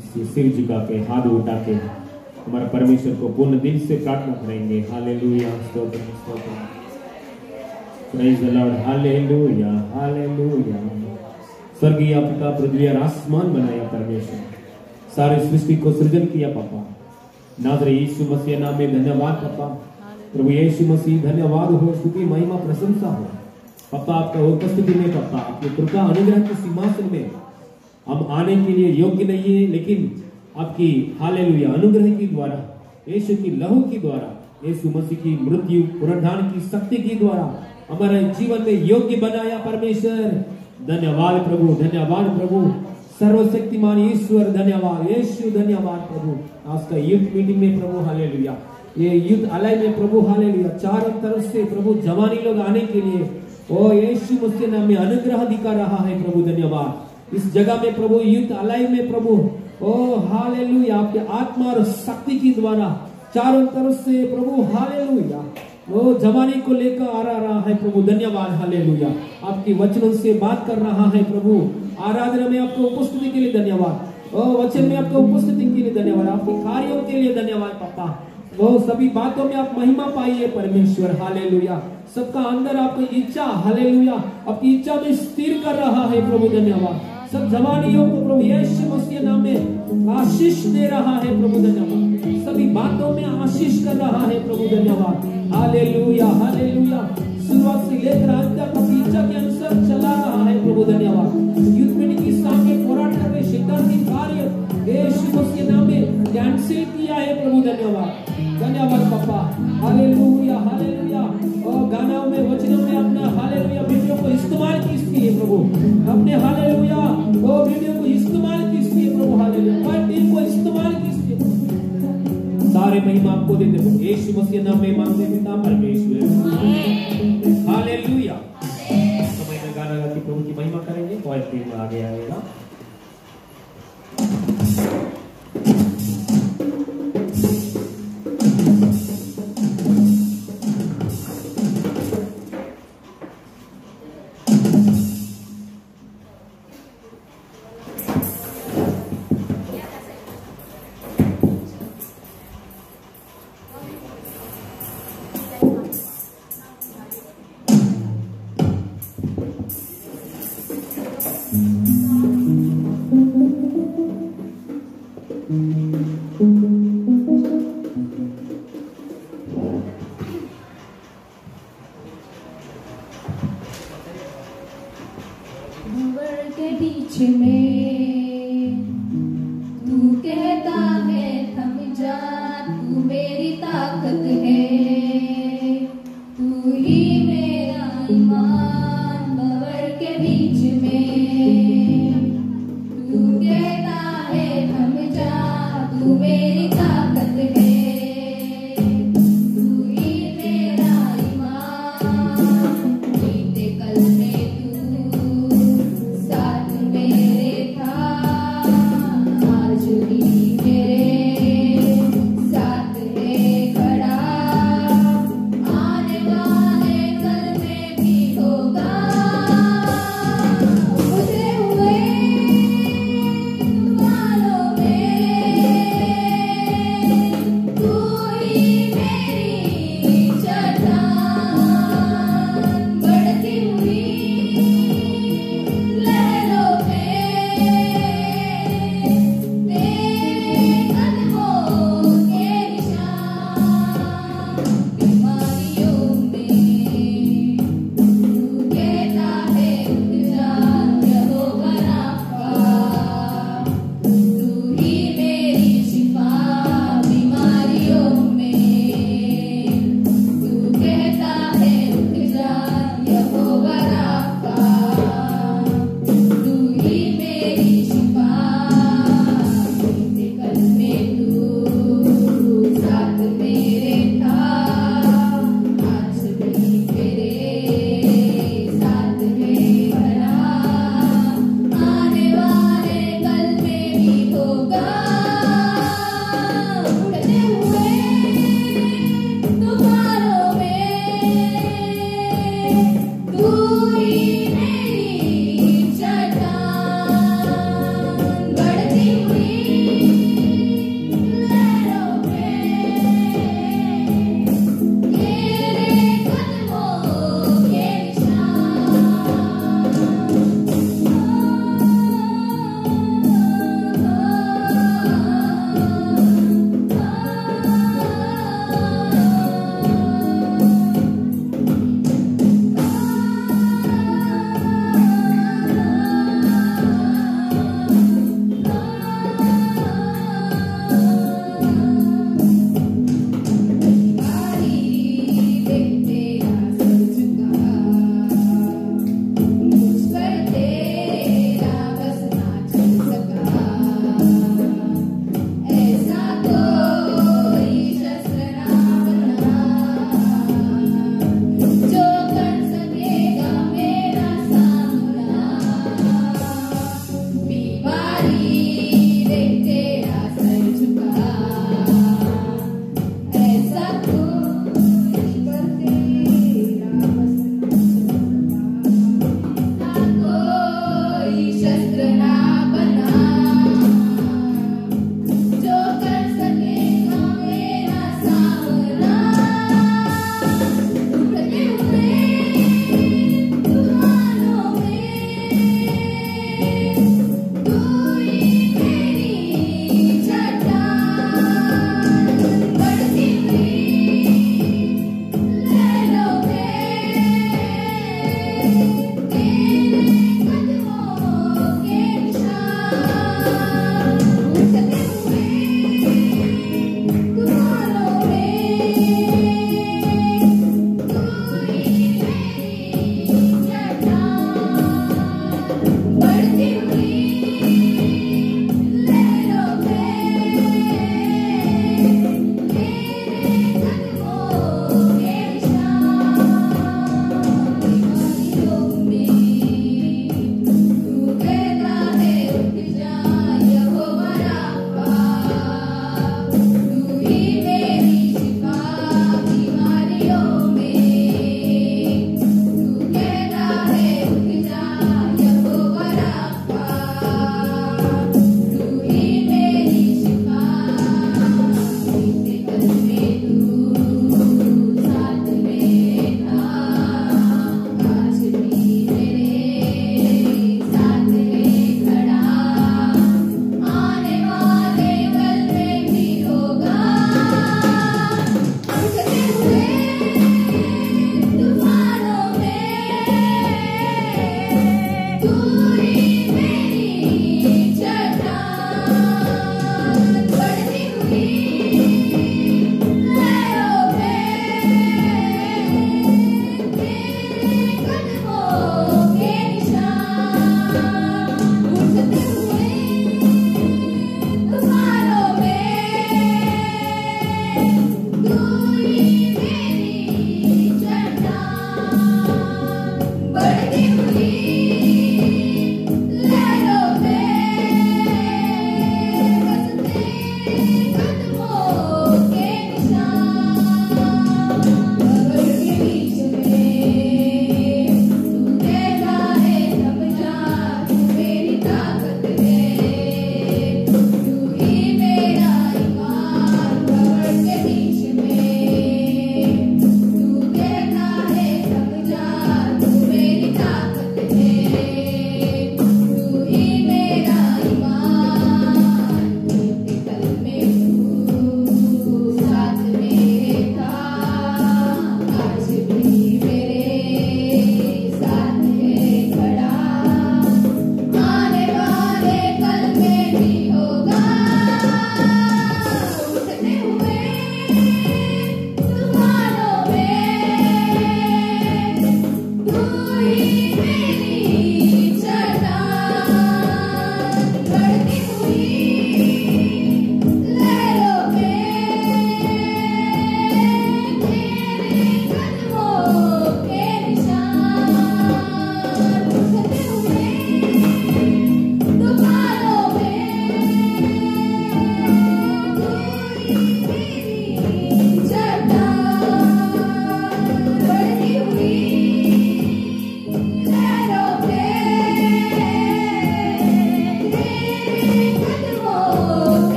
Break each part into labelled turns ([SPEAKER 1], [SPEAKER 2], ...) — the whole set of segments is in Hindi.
[SPEAKER 1] इससे सिर झुका के हाथ उठा के हमारे परमेश्वर को पूर्ण दिल से प्रार्थना करेंगे। हालेलुया, स्तोत्र स्तोत्र, praise the Lord, hallelujah hallelujah. स्वर्गीय पिता, पृथ्वी और आसमान बनाया परमेश्वर, सारे सृष्टि को सृजन किया पापा। नाज़रेत यीशु मसीह नाम में धन्यवाद पापा। प्रभु यीशु मसीह धन्यवाद हो, स्तुति महिमा प्रशंसा हो पापा आपका उपस्थिति में पापा, आपकी कृपा अनुग्रह के सिंहासन में हम आने के लिए योग्य नहीं है, लेकिन आपकी हालेलुया अनुग्रह के द्वारा, यीशु की लहू के द्वारा, यीशु मसीह की मृत्यु पुनरुत्थान की शक्ति के द्वारा हमारे जीवन में योग्य बनाया परमेश्वर। धन्यवाद प्रभु, धन्यवाद प्रभु, सर्वशक्तिमान ईश्वर धन्यवाद, यीशु धन्यवाद प्रभु। आज का यूथ मीटिंग में प्रभु हालेलुया, ये यूथ अलाय में प्रभु हालेलुया, चारों तरफ से प्रभु जवानी लोग आने के लिए ओ यीशु मसीह नाम में अनुग्रह दिखा रहा है प्रभु। धन्यवाद इस जगह में प्रभु, यूथ अलाय में प्रभु ओ हालेलुया, आपके आत्मा और शक्ति के द्वारा चारों तरफ से प्रभु हालेलुया वो जवानी को लेकर आ रहा है प्रभु। धन्यवाद हालेलुया, आपकी वचनों से बात कर रहा है प्रभु। आराधना में आपको उपस्थिति के लिए धन्यवाद, ओ वचन में आपको उपस्थिति के लिए धन्यवाद, आपके कार्यों के लिए धन्यवाद पापा। वो सभी बातों में आप महिमा पाइए परमेश्वर। हालेलुया, सबका अंदर आपकी इच्छा हालेलुया, आपकी इच्छा में स्थिर कर रहा है प्रभु। धन्यवाद, सब जवानियों को प्रभु यीशु मसीह नाम में आशीष दे रहा है प्रभु। धन्यवाद, सभी बातों में आशीष कर रहा है प्रभु। धन्यवाद हालेलुया हालेलुया, शुरुआत से लेकर अंत तक अपनी इच्छा के अनुसार चला रहा है प्रभु। धन्यवाद, युद्ध में की सामने पोराट कर रहे शैतान की कार्य यीशु मसीह नाम में कैंसिल किया है प्रभु। धन्यवाद धन्यवाद पापा, हालेलुया हालेलुया। और गाना में वचनों में अपना हालेलुया वीडियो को इस्तेमाल कीजिए प्रभु, अपने हालेलुया वो वीडियो को इस्तेमाल कीजिए प्रभु। हालेलुया, टीम को इस्तेमाल कीजिए। सारे महिमा आपको देते हैं यीशु मसीह नाम में मांगते पिता परमेश्वर, हालेलुया। समय में गाना गा के प्रभु की महिमा करेंगे। कोई टीम आगे आएगा।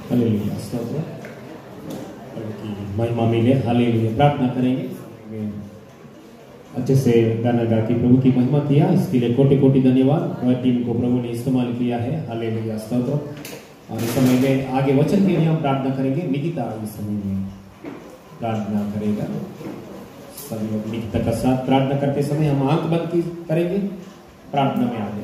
[SPEAKER 1] हालेलुया, स्तोत्र। महिमा मिले, हालेलुया। प्रार्थना करेंगे। अच्छे से गाना गा के प्रभु की महिमा किया, इसके लिए कोटि कोटि धन्यवाद। वह टीम को प्रभु ने इस्तेमाल किया है, हालेलुया, स्तोत्र। और इस समय में आगे वचन के लिए हम प्रार्थना करेंगे। निकिता इस समय में प्रार्थना करेगा। सभी लोग निकिता का साथ प्रार्थना करते समय हम आंख बंद करेंगे, प्रार्थना में आगे।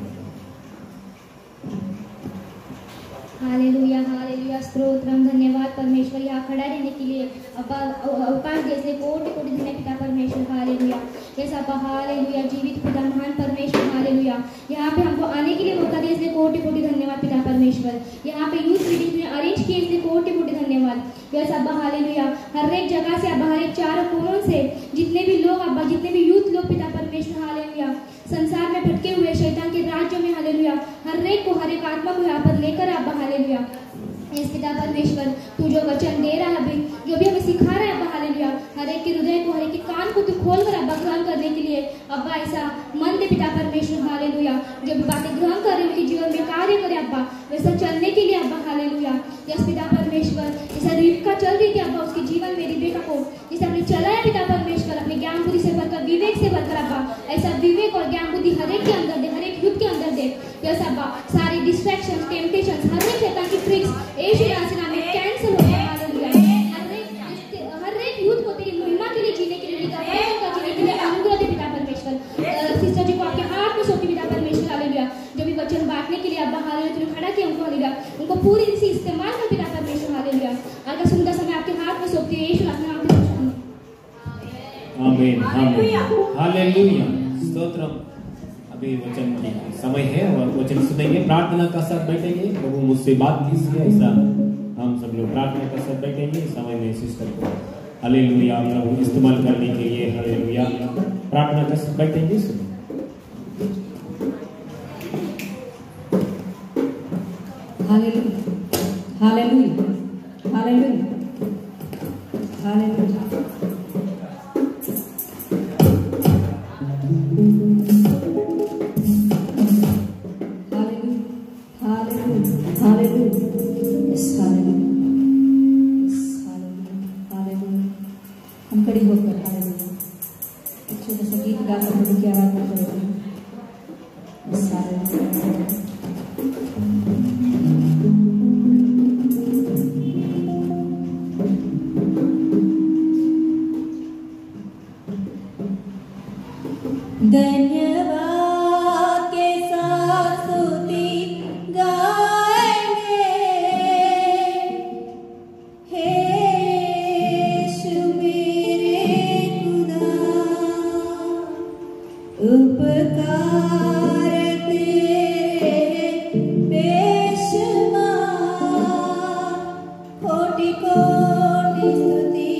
[SPEAKER 2] Hallelujah, hallelujah, stotram. धन्यवाद परमेश्वर, यहाँ खड़ा रहने के लिए अवकाश जैसे कोटि कोटि धन्य पिता परमेश्वर, हालेलुया। यस अब्बा, हालेलुया, जीवित पिता महान परमेश्वर, हालेलुया। यहाँ पे हमको आने के लिए मौका दिया, इसलिए कोटि कोटि धन्यवाद पिता परमेश्वर। यहाँ पे यूथ मीटिंग में अरेंज किए, इसलिए कोटि कोटि धन्यवाद। यस अब्बा, हालेलुया। हर एक जगह से अब्बा, हर एक चारों कोनों से जितने भी लोग अब्बा, जितने भी यूथ लोग पिता परमेश्वर, हालेलुया, संसार में भटके हुए शैतान के राज्य में, हालेलुया, हर एक को, हर एक आत्मा को यहाँ पर लेकर अब्बा, हालेलुया। इस पिता परमेश्वर, तू जो वचन दे रहा है अभी, जो भी हमें सिखा रहा है अब्बा, हालेलुया, हर एक के हृदय को, हर एक के कान को तू खोल कर अब्बा ग्रहण करने के लिए अब्बा ऐसा मन दे पिता परमेश्वर, हालेलुया। जो भी बातें ग्रहण कर रहे उनके जीवन में कार्य करे अब्बा, वैसा चलने के लिए अब्बा, हालेलुया। यस पिता परमेश्वर, जैसा रिबका चल रही थी अब्बा उसके जीवन में, रिबेका को जैसे आपने चलाया पिता परमेश्वर, अपने ज्ञान बुद्धि से भरकर, विवेक से भरकर अब्बा, ऐसा विवेक और ज्ञान बुद्धि हर एक के अंदर दे, हर एक युद्ध के अंदर दे। यस अब्बा, सारी डिस्ट्रैक्शन, टेम्पटेशन, हर एक शैतान की ट्रिक्स यीशु नाम में कैंसिल हो गया, हालेलुया। हर एक युद्ध को तेरी महिमा के लिए जीने के लिए, जीने के लिए अनुग्रह दे पिता परमेश्वर। सिस्टर जी को आपके हाथ में सौंपी पिता परमेश्वर, हालेलुया। जो भी वचन बांटने के लिए अब्बा, हालेलुया, तूने खड़ा किया उनको, हालेलुया, उनको पूरी तरह से इस्तेमाल कर पिता परमेश्वर, हालेलुया। अगर सुंदर समय आपके हाथ में सौंपती है यीशु अपने नाम में।
[SPEAKER 1] आमीन, आमीन, हालेलुया, स्तोत्रम। अभी वचन की समय है और वचन सुनेंगे, प्रार्थना का साथ बैठेंगे। प्रभु मुझसे बात कीजिए, ऐसा हम सब लोग प्रार्थना का साथ बैठेंगे। समय में सिस्टर को हालेलुया प्रभु इस्तेमाल करने के लिए, हालेलुया, प्रार्थना का साथ बैठेंगे।
[SPEAKER 3] हालेलुया हालेलुया हालेलुया हम खड़ी होकर हालेलुया छोटा सा गीत गाकर प्रभु की आराधना करेंगे। धन्यवाद के साथ स्तुति गाएंगे, हे यीशु मेरे खुदा, उपकार तेरे बेशुमार, कोटि कोटि स्तुति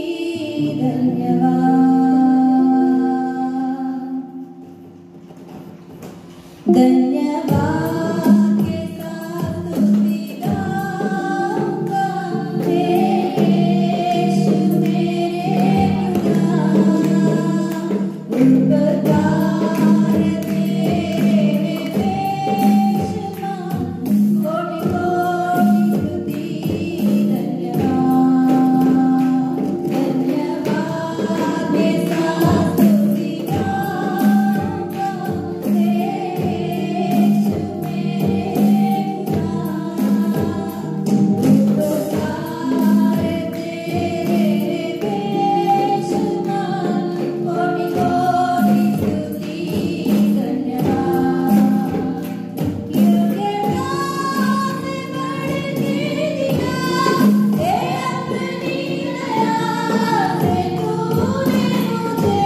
[SPEAKER 3] धन्यवाद। धन्यवाद के साथ स्तुति गाऊंगा, हे यीशु मेरे खुदा, उपकार तेरे बेशुमार, कोटि कोटि स्तुति धन्यवाद। धन्यवाद के साथ स्तुति गाऊंगा, हे यीशु मेरे खुदा, उपकार तेरे बेशुमार, कोटि कोटि स्तुति धन्यवाद। क्योंकि आपने बड़े दिया, हे अपनी दया से तूने मुझे,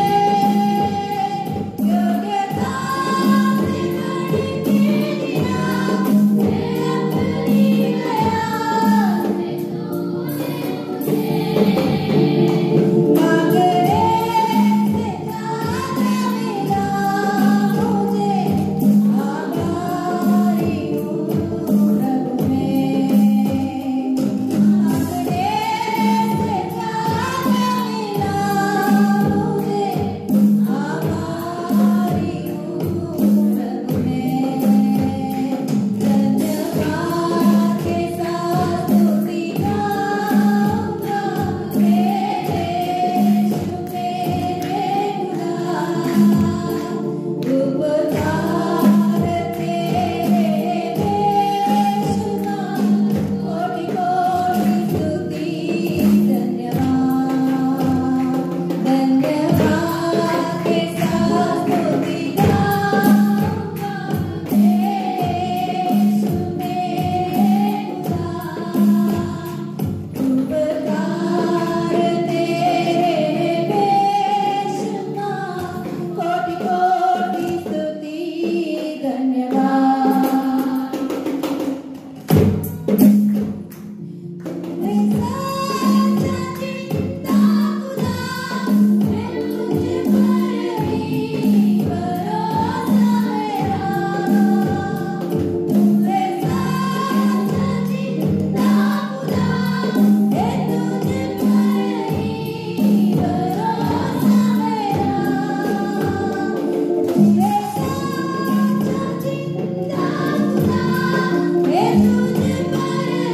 [SPEAKER 3] क्योंकि आपने बड़े दिया, हे अपनी दया से तूने मुझे, मांगने से ज्यादा मिला मुझे, आभारी हूँ प्रभु में। मांगने से ज्यादा मिला मुझे, आभारी हूँ प्रभु में। धन्यवाद के साथ स्तुति गाऊंगा, हे यीशु मेरे खुदा, उपकार तेरे बेशुमार, कोटि कोटि स्तुति धन्यवाद। धन्यवाद के साथ स्तुति गाऊंगा, हे यीशु मेरे खुदा, उपकार तेरे बेशुमार, कोटि कोटि स्तुति धन्यवाद। मैं सच्चा जिंदा खुदा, मैं तुझे पर ही भरोसा मेरा। मैं सच्चा जिंदा खुदा, मैं तुझे पर ही भरोसा मेरा। मैं सच्चा जिंदा खुदा, मैं तुझे पर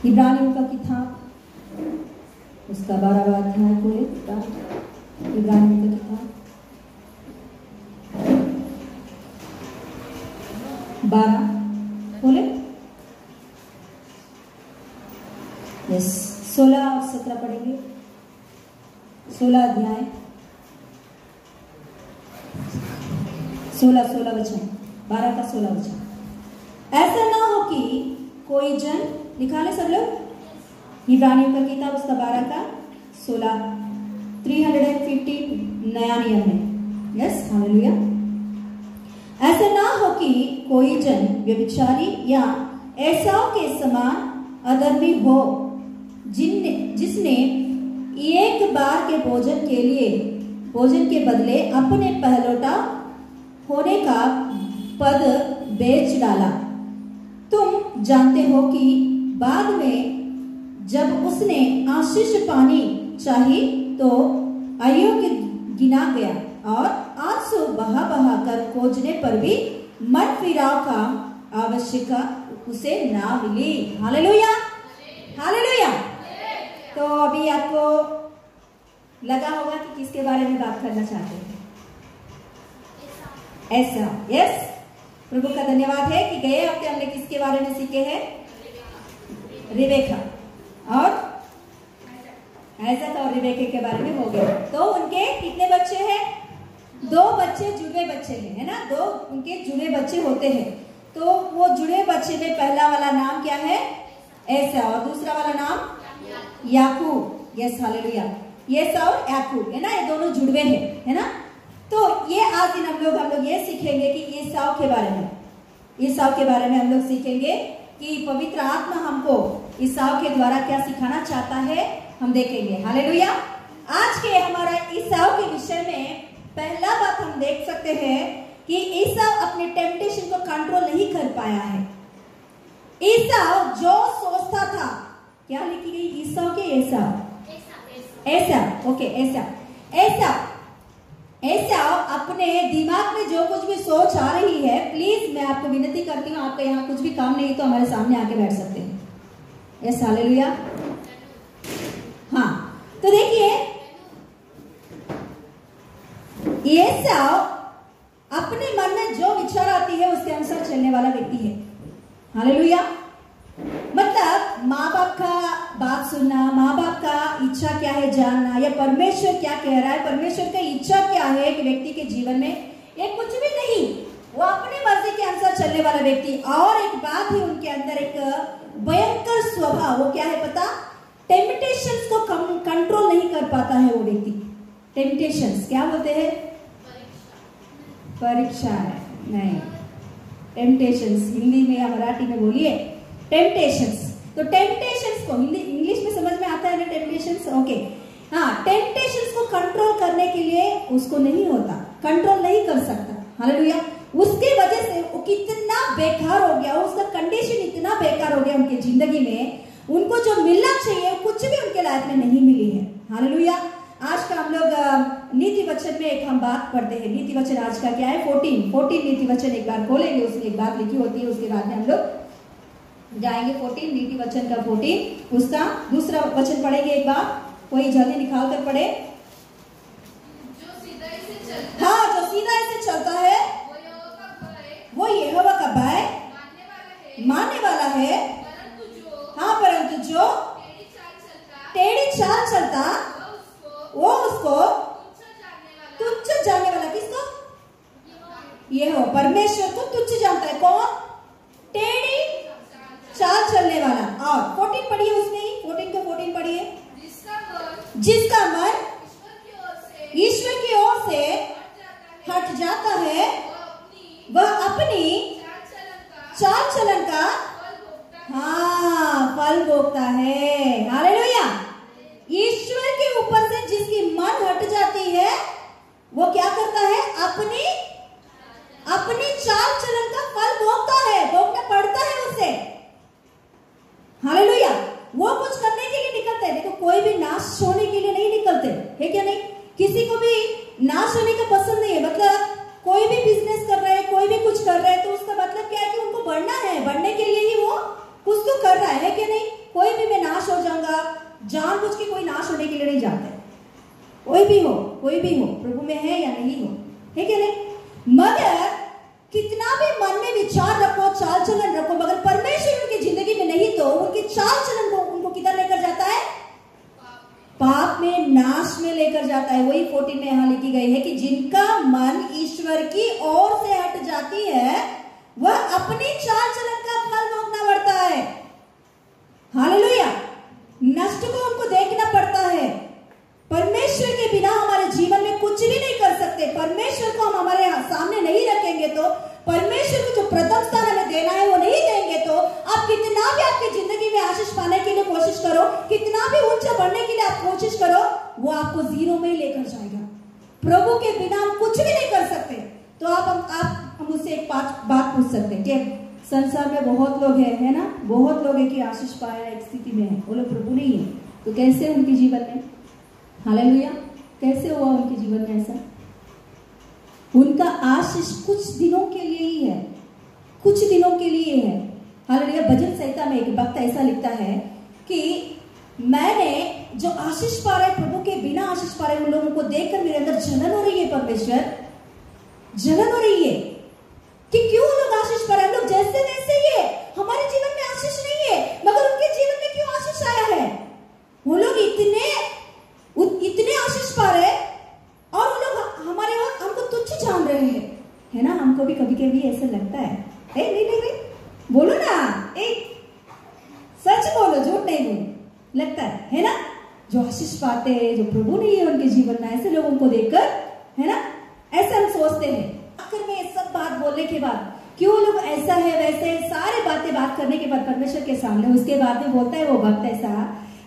[SPEAKER 3] इब्रानियों का किताब उसका 12वां अध्याय खोले। इब्रानियों का किताब 12 खोले। यस, 16 और 17 पढ़ेंगे। 16 अध्याय 16 वचन, 12 का 16 वचन। ऐसा ना हो कि कोई जन, लिखा ले सब लोग, इब्रानियों का किताब उसका 12 का 16, 350 नया नियम है। Yes, hallelujah. ऐसा ना हो कि कोई जन व्यभिचारी या एसाव के समान अधर्मी हो, जिसने एक बार के भोजन के बदले अपने पहलौठा होने का पद बेच डाला। तुम जानते हो कि बाद में जब उसने आशीष पानी चाही तो अयोग्य गिना गया और आंसू बहा बहा कर खोजने पर भी मन फिराव का आवश्यकता उसे ना मिली। Hallelujah, hallelujah. तो अभी आपको लगा होगा कि किसके बारे में बात करना चाहते हैं? ऐसा, यस, प्रभु का धन्यवाद है कि गए हफ्ते हमने किसके बारे में सीखे हैं? रिबेका और आइजक और रिबेका के बारे में हो गया। तो उनके कितने बच्चे हैं? 2 बच्चे, जुड़े बच्चे हैं, है ना? 2 उनके जुड़े बच्चे होते हैं। तो वो जुड़े बच्चे में पहला वाला नाम क्या है? ऐसा, और दूसरा वाला नाम याकूब। Yes, hallelujah. एसाव और याकूब, है ना? ये दोनों जुड़वे हैं, है ना? तो ये आज दिन हम लोग ये सीखेंगे कि एसाव के बारे में हम लोग सीखेंगे कि पवित्र आत्मा हमको एसाव के द्वारा क्या सिखाना चाहता है, हम देखेंगे। हालेलुया। आज के हमारा एसाव के विषय में पहला बात हम देख सकते हैं कि एसाव अपने टेम्पटेशन को कंट्रोल नहीं कर पाया है। एसाव जो सोचता था, क्या लिखी गई? एसाव के एसाव, ओके, एसाव अपने दिमाग में जो कुछ भी सोच आ रही है, प्लीज मैं आपको विनती करती हूँ, आपका यहाँ कुछ भी काम नहीं तो हमारे सामने आके बैठ सकते हैं। Yes, hallelujah. हाँ, तो देखिए, एसाव अपने मन में जो विचार आती है उसके अनुसार चलने वाला व्यक्ति है। हालेलुया। मतलब माँ बाप का बात सुनना, माँ बाप का इच्छा क्या है जानना, या परमेश्वर क्या कह रहा है, परमेश्वर का इच्छा क्या है एक व्यक्ति के जीवन में, ये कुछ भी नहीं, वो अपनी मर्जी के अनुसार चलने वाला व्यक्ति। और एक बात है उनके अंदर, एक भयंकर स्वभाव, वो क्या है पता? टेम्पटेशंस को कंट्रोल नहीं कर पाता है वो व्यक्ति। टेम्पटेशंस क्या बोलते हैं? परीक्षा है, नहीं, टेम्पटेशंस हिंदी में या मराठी में बोलिए, टेम्पटेशंस। तो टेम्पटेशंस को हिंदी इंग्लिश में समझ में आता है ना, टेम्पटेशंस, ओके। हाँ, टेम्पटेशंस को कंट्रोल करने के लिए उसको नहीं होता, कंट्रोल नहीं कर सकता। हालेलुया। उसके वजह से वो कितना बेकार हो गया, उसका कंडीशन इतना बेकार हो गया उनकी जिंदगी में, उनको जो मिलना चाहिए कुछ भी उनके लाइफ में नहीं मिली है। हालेलुया। आज का हम लोग नीति वचन में एक हम बात पढ़ते हैं। नीति वचन आज का क्या है? 14 नीति वचन एक बार खोलेंगे, उसमें एक बात लिखी होती है, उसके बाद में हम लोग जाएंगे 14 नीति वचन का 14, उसका दूसरा वचन पढ़ेंगे एक बार, कोई जल्दी निकाल कर पढ़े।
[SPEAKER 4] जो सीधाई से चलता,
[SPEAKER 3] हाँ, जो सीधाई से चलता है वो यहोवा का भय मानने वाला है। परंतु जो टेढ़ी चाल चलता वो उसको तुच्छ जानने वाला। किसको? यहोवा, परमेश्वर को तुच्छ जानता है। कौन? टेढ़ी चाल चलने वाला। और 14 पढ़िए, उसमें ही 14 को 14 पढ़िए। जिसका मन ईश्वर की ओर से हट जाता है, वह अपनी चाल चलन का हाँ फल भोगता है। हालेलुया। ईश्वर के ऊपर से जिसकी मन हट जाती है वो क्या करता है? अपनी चाल चलन का फल भोगता है, भोगना पड़ता है उसे। हालेलुया। वो कुछ करने के लिए निकलते हैं, देखो कोई भी नाश होने के लिए नहीं निकलते है, क्या नहीं? किसी को भी नाश होने का पसंद नहीं है। मतलब कोई भी बिजनेस कर रहे हैं, कोई भी कुछ कर रहे हैं, तो उसका मतलब क्या है कि उनको बढ़ना है, बढ़ने के लिए ही वो कुछ तो कर रहा है क्या नहीं? कोई जानबूझ के कोई नाश होने के लिए नहीं जाता है। कोई भी हो प्रभु में है या नहीं हो, है क्या नहीं? मगर कितना भी मन में विचार रखो, चाल चलन रखो, मगर परमेश्वर उनकी जिंदगी में नहीं तो उनकी चाल चलन को उनको किधर लेकर जाता है? पाप में, नाश में लेकर जाता है। वही 14 में यहां लिखी गई है कि जिनका मन ईश्वर की ओर से हट जाती है वह अपनी चाल चलन का फल भोगना पड़ता है। हालेलुया। नष्ट को उनको देखना पड़ता है। परमेश्वर के बिना हमारे जीवन में कुछ भी नहीं कर सकते। परमेश्वर को हम हमारे सामने नहीं रखेंगे तो, परमेश्वर को जो प्रथम स्थान हमें देना है वो नहीं देंगे तो, आप कितना भी आपकी जिंदगी में आशीष पाने के लिए कोशिश करो, कितना भी ऊंचा बढ़ने के लिए आप कोशिश करो, वो आपको जीरो में ही लेकर जाएगा। प्रभु के बिना हम कुछ भी नहीं कर सकते। तो आप मुझसे एक बात पूछ सकते हैं कि संसार में बहुत लोग हैं, है ना, बहुत लोग हैं कि आशीष पाया एक स्थिति में है, वो लोग प्रभु नहीं है, तो कैसे उनके जीवन में? हालेलुया। कैसे हुआ उनके जीवन में ऐसा? उनका आशीष कुछ दिनों के लिए ही है, कुछ दिनों के लिए है। हालेलुया। भजन संहिता में एक भक्त ऐसा लिखता है कि मैंने जो आशीष पा रहे, प्रभु के बिना आशीष पा रहे उन लोगों को देखकर मेरे अंदर जलन हो रही है। परमेश्वर, जलन हो रही है कि क्यों लोग आशीष पा रहे हैं। लोग जैसे वैसे ही है, हमारे जीवन में आशीष नहीं है, मगर उनके जीवन में क्यों आशीष आया है? वो लोग इतने आशीष पा रहे और वो लोग हमारे वक्त हमको तुच्छ जान रहे हैं, है ना? हमको भी कभी कभी ऐसा लगता है। नहीं बोलो ना, सच बोलो, झूठ नहीं बोलो, लगता है ना? जो आशीष पाते हैं, जो प्रभु नहीं है उनके जीवन में, ऐसे लोगों को देखकर, है ना, ऐसा हम सोचते हैं। आखिर में ये सब बात बोलने के बाद, क्यों लोग ऐसा है वैसे है, सारे बात करने के बाद परमेश्वर के सामने उसके बाद में बोलता है वो भक्त ऐसा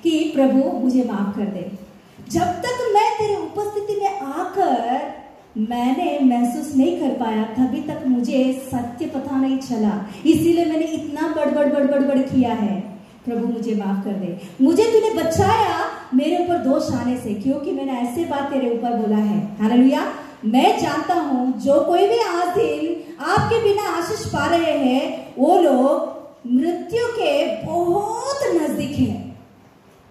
[SPEAKER 3] कि प्रभु मुझे माफ कर दे। जब तक मैं तेरे उपस्थिति में आकर मैंने महसूस नहीं कर पाया, तभी तक मुझे सत्य पता नहीं चला, इसीलिए मैंने इतना बड़बड़ किया है। प्रभु मुझे माफ कर दे। मुझे तूने बचाया मेरे ऊपर दोष आने से, क्योंकि मैंने ऐसे बात तेरे ऊपर बोला है। हालेलुया। मैं जानता हूं जो कोई भी आज दिन आपके बिना आशीष पा रहे हैं, वो लोग मृत्यु के बहुत नजदीक है।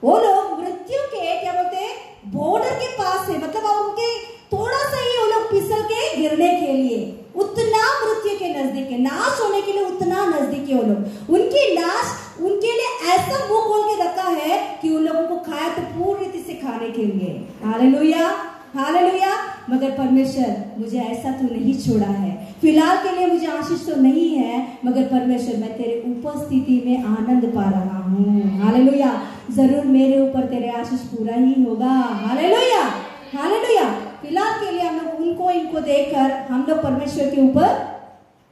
[SPEAKER 3] वो लोग मृत्यु के क्या बोलते हैं, बॉर्डर के पास है। मतलब अब उनके थोड़ा सा ही वो लोग फिसल के गिरने के लिए, उतना मृत्यु के नजदीक है, नाश होने के लिए उतना नजदीक है वो लोग। उनकी नाश उनके लिए ऐसा मुंह खोल के रखा है कि उन लोगों को खाया तो पूरी रीति से खाने के लिए। Hallelujah, hallelujah. मगर परमेश्वर मुझे ऐसा तो नहीं छोड़ा है, फिलहाल के लिए मुझे आशीष तो नहीं है, मगर परमेश्वर मैं तेरे उपस्थिति में आनंद पा रहा हूँ। हालेलुया। जरूर मेरे ऊपर तेरे आशीष पूरा ही होगा। Hallelujah, hallelujah. फिलहाल के लिए हम लोग इनको देखकर हम लोग परमेश्वर के ऊपर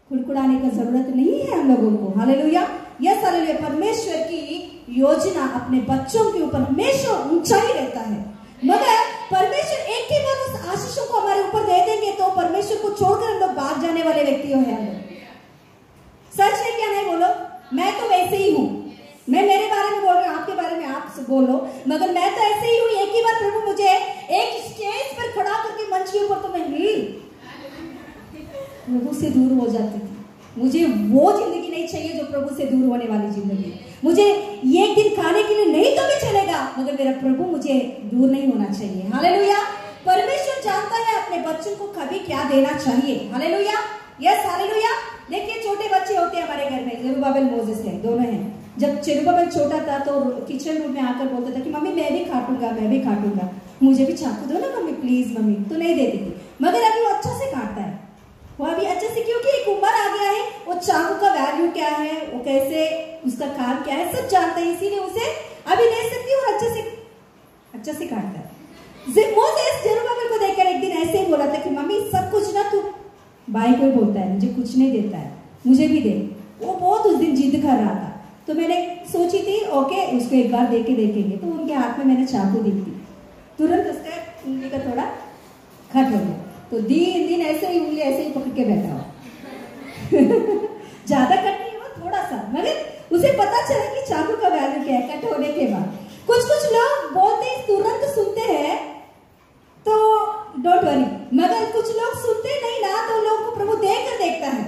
[SPEAKER 3] खुड़खुड़ाने का जरूरत नहीं है हम लोगों को। Hallelujah, yes hallelujah. परमेश्वर की योजना अपने बच्चों के ऊपर हमेशा ऊंचाई रहता है, मगर परमेश्वर एक ही बार उस आशीषों को हमारे ऊपर दे देंगे तो परमेश्वर को छोड़कर हम लोग भाग जाने वाले व्यक्ति हैं। सच है क्या? नहीं बोलो। मैं तो वैसे ही हूँ, मैं मेरे बारे में बोल रहा हूँ, आपके बारे में आप बोलो, मगर मैं तो ऐसे ही हूँ। एक ही बार प्रभु मुझे एक स्टेज पर खड़ा करके मंच के ऊपर, तो मैं प्रभु से दूर हो जाती थी। मुझे वो जिंदगी नहीं चाहिए जो प्रभु से दूर होने वाली जिंदगी। मुझे एक दिन खाने के लिए नहीं तो भी चलेगा, मगर मेरा प्रभु मुझे दूर नहीं होना चाहिए। हालेलुया। परमेश्वर जानता है अपने बच्चों को कभी क्या देना चाहिए। Hallelujah, yes hallelujah. देखिए छोटे बच्चे होते हैं हमारे घर में, जेरुब्बाबेल मोसेस है, दोनों हैं। जब जेरुब्बाबेल छोटा था तो किचन रूम में आकर बोलता था कि मम्मी मैं भी काटूंगा, मैं भी काटूंगा, मुझे भी चाकू दो ना मम्मी प्लीज मम्मी, तो नहीं देती थी। मगर अभी वो अच्छा से काटता है, वो अभी अच्छे से, क्योंकि एक उम्र आ गया है, वो चाकू का वैल्यू क्या है, वो कैसे उसका काम क्या है सब जानता है, इसीलिए उसे अभी ले सकती है और अच्छे से काटता है। मोसेस जेरुब्बाबेल को देखकर एक दिन ऐसे ही बोला था कि मम्मी सब कुछ ना तू भाई को ही बोलता है, मुझे कुछ नहीं देता है, मुझे भी दे। वो बहुत उस दिन जिद कर रहा था, तो मैंने सोची थी ओके उसको एक बार दे के देखेंगे। तो उनके हाथ में मैंने चाकू दी थी, तुरंत उसका उंगली का थोड़ा खट हो गया, तो दिन ऐसे ही उंगली ऐसे ही पकड़ के बैठा हो ज्यादा कट नहीं हुआ, थोड़ा सा, मगर उसे पता चला कि चाकू का वैल्यू क्या है कट होने के बाद। कुछ लोग बोलते हैं तुरंत सुनते हैं तो डोंट वरी, मगर कुछ लोग सुनते नहीं ना, तो लोगों को प्रभु देखता है।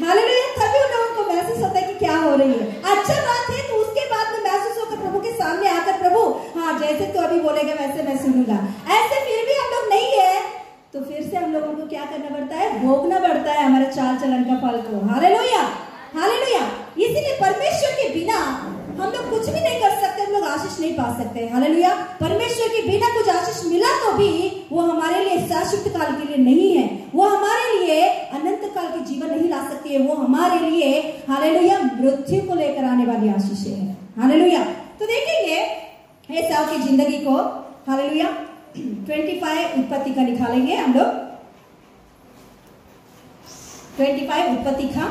[SPEAKER 3] हालेलुया। तभी उन लोगों को महसूस होता है कि क्या हो रही है। अच्छा बात है तो उसके बाद में महसूस होकर प्रभु के सामने आकर प्रभु बोलेगा वैसे मैं सुनूंगा, ऐसे फिर भी हम लोग नहीं है, तो फिर से हम लोगों को क्या करना पड़ता है, भोगना पड़ता है हमारे चाल चलन का फल को। Hallelujah, hallelujah. इसीलिए परमेश्वर के बिना हम लोग कुछ भी नहीं कर सकते, हम लोग आशीष नहीं पा सकते। हालेलुया। परमेश्वर के बिना कुछ आशीष मिला तो भी वो हमारे लिए शाश्वत काल के लिए नहीं है, वो हमारे लिए अनंत काल के जीवन नहीं ला सकती है, वो हमारे लिए हालेलुया मृत्यु को लेकर आने वाली आशीष है। हालेलुया। तो देखेंगे एसाव की जिंदगी को। हालेलुया। 25 उत्पत्ति का निकालेंगे हम लोग। 25 उत्पत्ति का।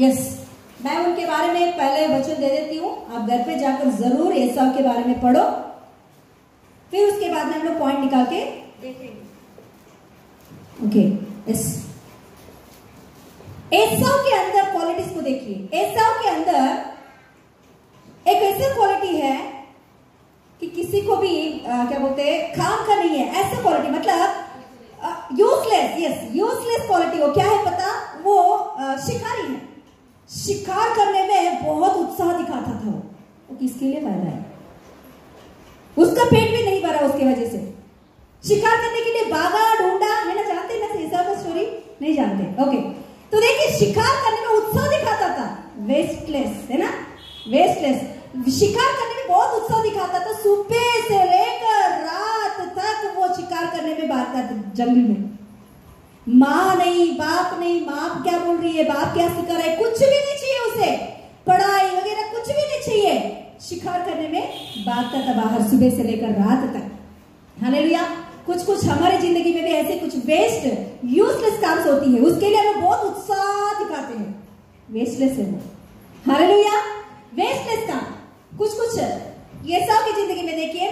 [SPEAKER 3] यस, मैं उनके बारे में पहले वचन दे देती हूँ, आप घर पे जाकर जरूर एसाव के बारे में पढ़ो, फिर उसके बाद में हम लोग पॉइंट निकाल के देखेंगे। Okay, yes. एसाव के अंदर क्वालिटीज को देखिए। एसाव के अंदर एक ऐसी क्वालिटी है कि किसी को भी क्या बोलते हैं, काम का नहीं है, ऐसा क्वालिटी, मतलब यूजलेस। Yes, useless quality. वो क्या है पता, वो शिकारी है। शिकार करने में बहुत उत्साह दिखाता था वो किसके लिए फायदा है, उसका पेट भी नहीं भरा उसकी वजह से। शिकार करने के लिए भागा ढूंढा, है ना, जानते हैं ना एसाव का स्टोरी, नहीं जानते? ओके, तो देखिए शिकार करने में उत्साह दिखाता था, वेस्टलेस है ना, वेस्टलेस। शिकार करने में बहुत उत्साह दिखाता था, सुबह से लेकर रात तक वो शिकार करने में भागता था जंगल में। माँ नहीं, बाप नहीं, माँ क्या बोल रही है, बाप क्या सिखा रहा है, कुछ भी नहीं चाहिए उसे, पढ़ाई वगैरह कुछ भी नहीं चाहिए, शिकार करने में भागता था बाहर सुबह से लेकर रात तक। हालेलुया। कुछ कुछ हमारे जिंदगी में भी ऐसे कुछ वेस्ट यूजलेस काम होती है, उसके लिए हमें बहुत उत्साह दिखाते हैं, वेस्टलेस है वो। हालेलुया। वेस्टलेस काम कुछ कुछ एसाव की जिंदगी में देखिए।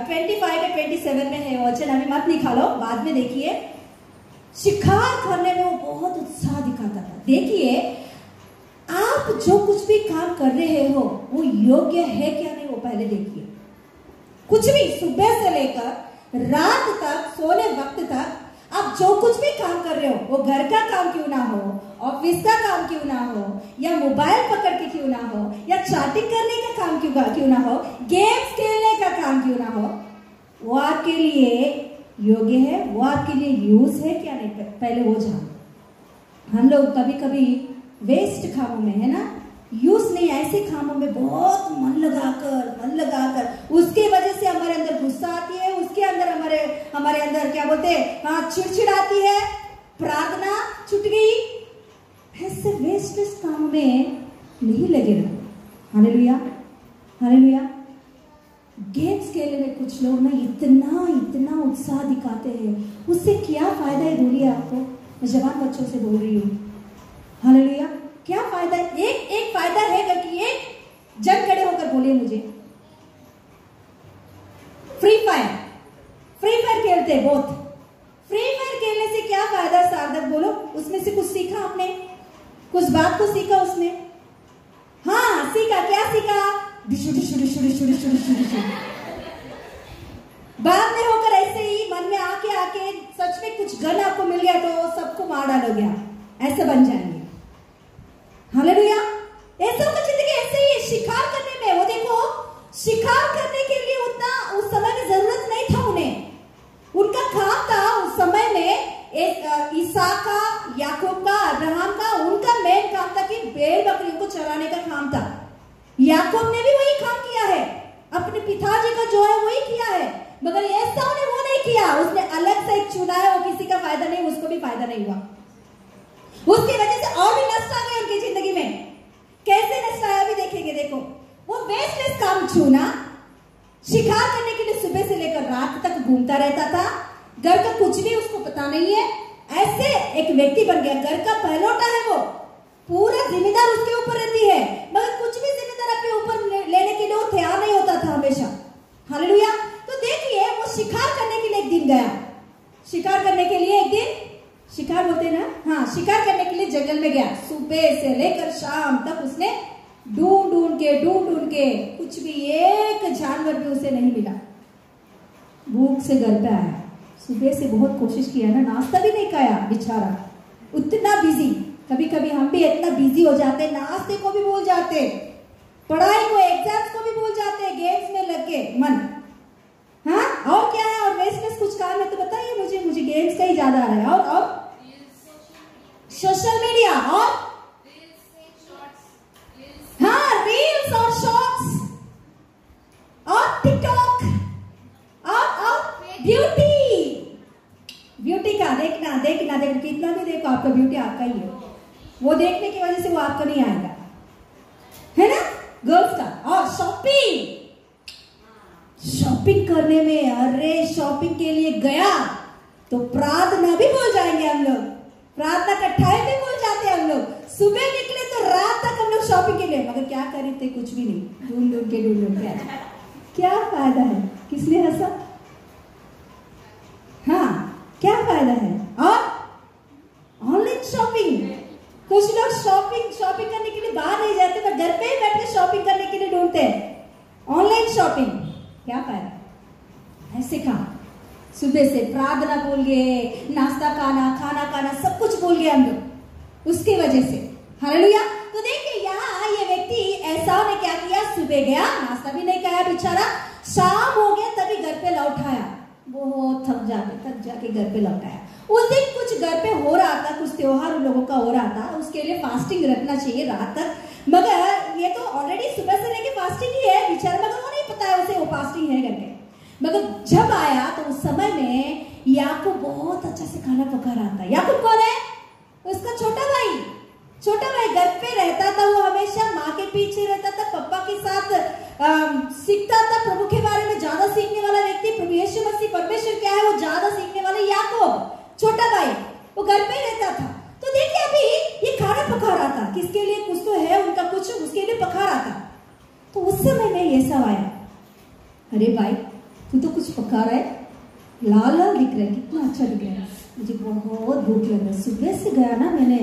[SPEAKER 3] 25 या 27 में है वचन, अभी मत निकालो, बाद में देखिए। शिकार करने में वो बहुत उत्साह दिखाता था। देखिए, आप जो कुछ भी काम कर रहे हो वो योग्य है क्या नहीं, वो पहले देखिए। कुछ भी सुबह से लेकर रात तक, सोने वक्त तक आप जो कुछ भी काम कर रहे हो, वो घर का काम क्यों ना हो, ऑफिस का काम क्यों ना हो, या मोबाइल पकड़ के क्यों ना हो, या चैटिंग करने का काम क्यों ना हो, गेम्स खेलने का काम क्यों ना हो, वो आपके लिए योग्य है, वो आपके लिए यूज है क्या नहीं, पहले वो जानो। हम लोग कभी कभी वेस्ट कामों में, है ना, यूज नहीं, ऐसे कामों में बहुत मन लगाकर उसके वजह से हमारे अंदर गुस्सा आती है, उसके अंदर हमारे अंदर क्या बोलते हैं, चिड़चिड़ आती है, प्रार्थना छूट गई। ऐसे वेस्टलेस काम में नहीं लगे रहो। Hallelujah, hallelujah. गेम्स खेलने में कुछ लोग ना इतना उत्साह दिखाते हैं, उससे क्या फायदा है बोलिए आपको? मैं जवान बच्चों से बोल रही हूँ। हालेलुया। क्या फायदा है? एक फायदा है कि एक जन खड़े होकर बोलिए मुझे। फ्री फायर खेलते हैं बहुत। फ्री फायर खेलने से क्या फायदा सार्थक, बोलो? उसमें से कुछ सीखा आपने? कुछ बात को सीखा उसने? हाँ सीखा। क्या सीखा? बाद में होकर ऐसे ही मन में आके सच में कुछ गन आपको मिल गया तो सबको मार डालो गया, ऐसे बन जाएंगे। हालेलुया। ऐसा का जिंदगी ऐसे ही है, शिकार करने में। वो देखो, शिकार करने के लिए उतना उस समय में जरूरत नहीं था उन्हें। उनका काम था उस समय में एक ईसाका, याकूब का, अब्राहम का, उनका मेन काम था कि भेड़ बकरियों को चराने का काम था। याकूब ने भी वही काम किया है, अपने पिताजी का जो है वही किया है, मगर एसाव ने वो नहीं किया। उसने अलग से एक चुना है, वो किसी का फायदा नहीं, उसको भी फायदा नहीं हुआ। उसकी वजह से और भी नष्ट आ गए उनकी जिंदगी में। कैसे नष्ट आया अभी देखेंगे। देखो, वो वेस्टलेस काम चुना, शिकार करने के लिए सुबह से लेकर रात तक घूमता रहता था, घर का कुछ भी उसको पता नहीं है, ऐसे एक व्यक्ति बन गया। घर का पहलौठा है वो, पूरा जिम्मेदार उसके ऊपर रहती है, मगर कुछ भी जिम्मेदार अपने ऊपर लेने के लिए वो तैयार नहीं होता था हमेशा। हालेलुया। तो देखिए, वो शिकार करने के लिए एक दिन गया, शिकार करने के लिए एक दिन, शिकार बोलते ना, हाँ, शिकार करने के लिए जंगल में गया। सुबह से लेकर शाम तक उसने ढूंढ के कुछ भी एक जानवर भी उसे नहीं मिला। भूख से घर पे आया, सुबह से बहुत कोशिश किया ना, नाश्ता भी नहीं खाया बेचारा, उतना बिजी। कभी कभी हम भी इतना बिजी हो जाते, नाश्ते को भी भूल जाते, पढ़ाई को, एग्जाम्स को भी भूल जाते, गेम्स में लग के। मन। हाँ, और क्या है? और वेस्टलेस कुछ काम है तो बताइए मुझे गेम्स का ही ज्यादा आ रहा है। और सोशल मीडिया, और हाँ, रील्स और शॉर्ट्स और टिकटॉक और ब्यूटी का देखना कितना भी देखो, आपका ब्यूटी आपका ही है। वो देखने की वजह से वो आपको नहीं आएगा, है ना? गर्ल्स का। और शॉपिंग करने में, अरे शॉपिंग के लिए गया तो प्रार्थना भी भूल जाएंगे हम लोग, प्रार्थना का टाइम भी भूल जाते हैं हम लोग। सुबह निकले तो रात तक हम लोग शॉपिंग के लिए, मगर क्या करे थे? कुछ भी नहीं, ढूंढ के क्या फायदा है? किस लिए हंसा? हाँ, क्या फायदा है? और ऑनलाइन शॉपिंग, कुछ लोग शॉपिंग करने के लिए बाहर नहीं जाते, पर घर पे ही बैठ के शॉपिंग करने के लिए ढूंढते हैं। ऑनलाइन शॉपिंग, क्या फायदा? ऐसे कहा सुबह से प्रार्थना भूल गए, नाश्ता खाना खाना सब कुछ भूल गए हम लोग उसकी वजह से। हालेलुया। तो देखिए यहाँ ये व्यक्ति ऐसा ने क्या किया? सुबह गया, नाश्ता भी नहीं खाया बेचारा, शाम हो गया तभी घर पे लौट आया, बहुत थक जाके घर पे लौट आया। उस दिन कुछ घर पे हो रहा था, कुछ त्योहार उन लोगों का हो रहा था, उसके लिए फास्टिंग रखना चाहिए रात तक, मगर ये तो ऑलरेडी सुबह से लेके फास्टिंग ही है बेचारा, मगर वो नहीं पता है उसे वो फास्टिंग है करके। मगर जब आया तो उस समय में याकूब बहुत अच्छा से खाना पका रहा था। याकूब कौन है? उसका छोटा भाई घर पे रहता था, वो हमेशा माँ के पीछे रहता था, पापा के साथ सीखता था, प्रभु के बारे में ज्यादा सीखने वाला व्यक्ति, प्रभु यीशु मसीह परमेश्वर क्या है वो ज्यादा सीखने वाला याकूब छोटा भाई, वो घर पे रहता था। तो देखिए अभी ये खाना पका रहा था, किसके लिए? कुछ तो है उनका, कुछ उसके लिए पका रहा था। तो उस समय में ये सब आया, अरे भाई तू तो कुछ पका रहा है, लाल लाल दिख रहा है, कितना अच्छा दिख रहा है, मुझे बहुत भूख लग रहा है, सुबह से गया ना मैंने